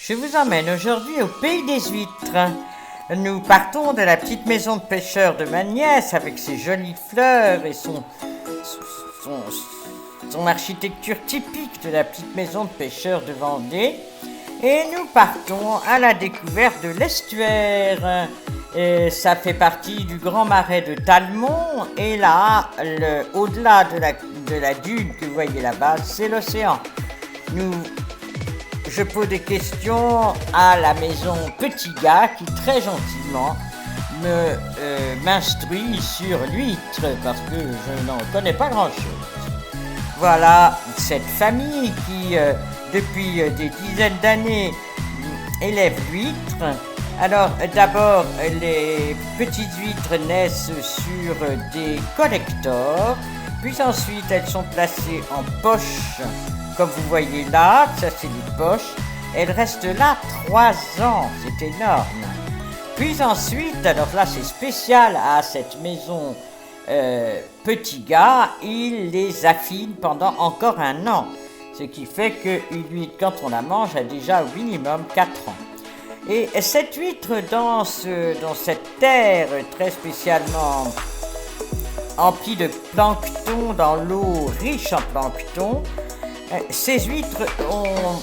Je vous emmène aujourd'hui au pays des huîtres. Nous partons de la petite maison de pêcheur de ma nièce avec ses jolies fleurs et son architecture typique de la petite maison de pêcheur de Vendée. Et nous partons à la découverte de l'estuaire. Et ça fait partie du grand marais de Talmont. Et là, au-delà de la dune que vous voyez là-bas, c'est l'océan. Je pose des questions à la maison Petit Gars qui très gentiment m'instruit sur l'huître parce que je n'en connais pas grand-chose. Voilà cette famille qui, depuis des dizaines d'années, élève l'huître. Alors d'abord, les petites huîtres naissent sur des collectors, puis ensuite elles sont placées en poche. Comme vous voyez là, ça c'est les poches, elles restent là 3 ans, c'est énorme. Puis ensuite, alors là c'est spécial à cette maison Petit Gars, il les affine pendant encore 1 an. Ce qui fait qu'une huître, quand on la mange, a déjà au minimum 4 ans. Et cette huître, dans cette terre très spécialement emplie de plancton, dans l'eau riche en plancton, ces huîtres ont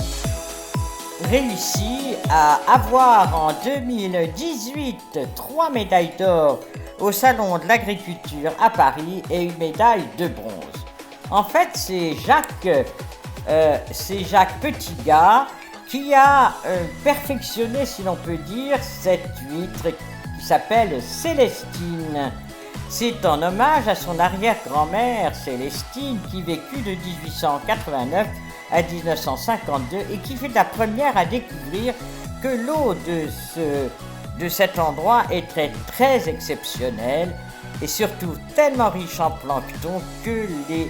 réussi à avoir en 2018 3 médailles d'or au Salon de l'Agriculture à Paris et une médaille de bronze. En fait, c'est Jacques Petit Gars qui a perfectionné, si l'on peut dire, cette huître qui s'appelle Célestine. C'est en hommage à son arrière-grand-mère Célestine qui vécut de 1889 à 1952 et qui fut la première à découvrir que l'eau de cet endroit était très exceptionnelle et surtout tellement riche en plancton que les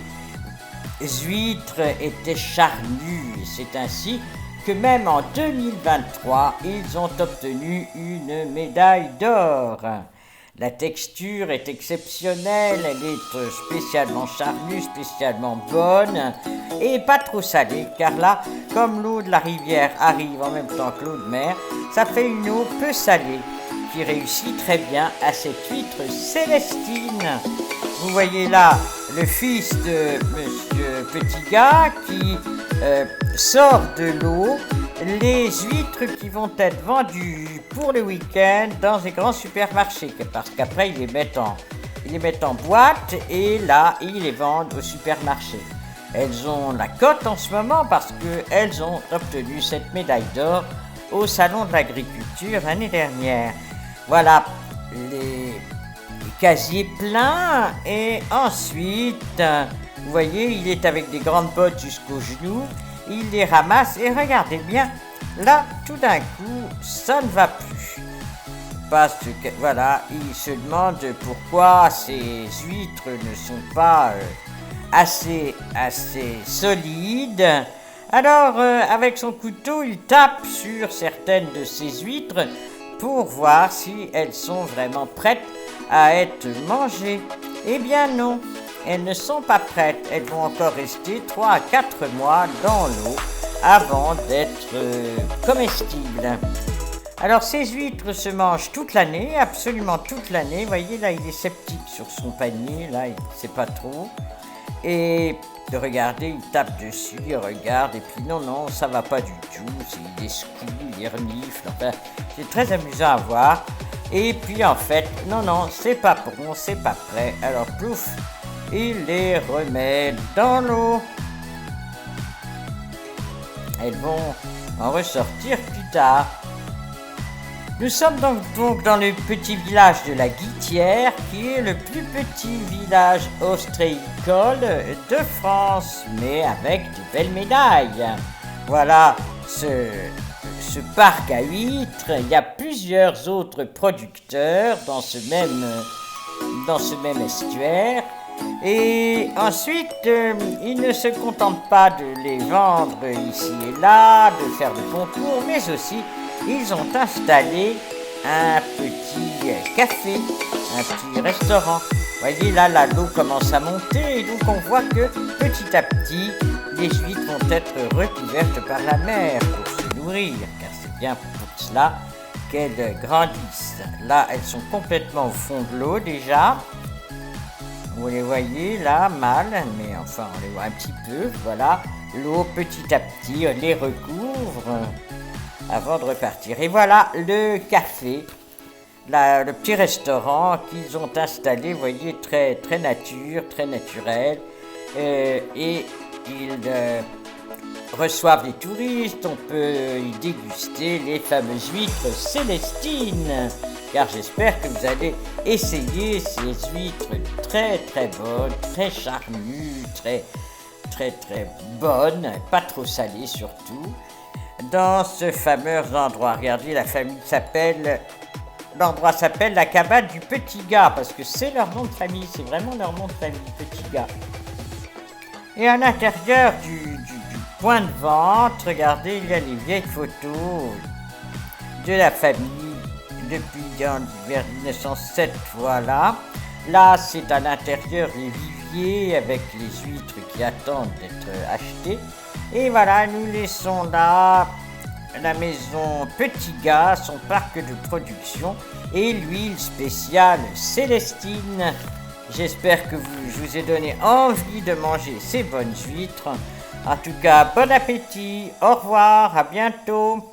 huîtres étaient charnues. C'est ainsi que même en 2023, ils ont obtenu une médaille d'or. La texture est exceptionnelle, elle est spécialement charnue, spécialement bonne et pas trop salée, car là, comme l'eau de la rivière arrive en même temps que l'eau de mer, ça fait une eau peu salée qui réussit très bien à cette huître Célestine. Vous voyez là le fils de Monsieur Petit Gars qui sort de l'eau les huîtres qui vont être vendues pour le week-end dans les grands supermarchés, parce qu'après ils les mettent en boîte et là ils les vendent au supermarché. Elles ont la cote en ce moment parce qu'elles ont obtenu cette médaille d'or au Salon de l'Agriculture l'année dernière. Voilà les casiers pleins et ensuite, vous voyez, il est avec des grandes bottes jusqu'aux genoux. Il les ramasse et regardez bien, là, tout d'un coup, ça ne va plus. Parce que, voilà, il se demande pourquoi ces huîtres ne sont pas assez solides. Alors, avec son couteau, il tape sur certaines de ces huîtres pour voir si elles sont vraiment prêtes à être mangées. Eh bien non. Elles ne sont pas prêtes, elles vont encore rester 3 à 4 mois dans l'eau avant d'être comestibles. Alors ces huîtres se mangent toute l'année, absolument toute l'année. Vous voyez là, il est sceptique sur son panier, là il ne sait pas trop. Et regardez, il tape dessus, il regarde, et puis non, ça va pas du tout, il les secoue, il renifle, enfin, c'est très amusant à voir. Et puis en fait, non, c'est pas bon, c'est pas prêt, alors plouf, il les remet dans l'eau. Elles vont en ressortir plus tard. Nous sommes donc dans le petit village de la Guittière, qui est le plus petit village ostréicole de France, mais avec de belles médailles. Voilà ce parc à huîtres. Il y a plusieurs autres producteurs dans ce même estuaire. Et ensuite, ils ne se contentent pas de les vendre ici et là, de faire des concours, mais aussi ils ont installé un petit café, un petit restaurant. Vous voyez là, l'eau commence à monter et donc on voit que petit à petit, les huîtres vont être recouvertes par la mer pour se nourrir, car c'est bien pour cela qu'elles grandissent. Là, elles sont complètement au fond de l'eau déjà. Vous les voyez là, mal, mais enfin on les voit un petit peu, voilà. L'eau petit à petit les recouvre avant de repartir. Et voilà le café, le petit restaurant qu'ils ont installé, vous voyez, très, très nature, très naturel. Et ils reçoivent les touristes, on peut y déguster les fameuses huîtres Célestine. Car j'espère que vous allez essayer ces huîtres très très bonnes, très charnues, très très très bonnes, pas trop salées surtout, dans ce fameux endroit. Regardez, l'endroit s'appelle la cabane du Petit Gars, parce que c'est leur nom de famille, c'est vraiment leur nom de famille, Petit Gars. Et à l'intérieur du point de vente, regardez, il y a les vieilles photos de la famille depuis vers 1907, voilà. Là, c'est à l'intérieur les viviers avec les huîtres qui attendent d'être achetées. Et voilà, nous laissons là la maison Petit Gars, son parc de production et l'huile spéciale Célestine. J'espère que je vous ai donné envie de manger ces bonnes huîtres. En tout cas, bon appétit, au revoir, à bientôt.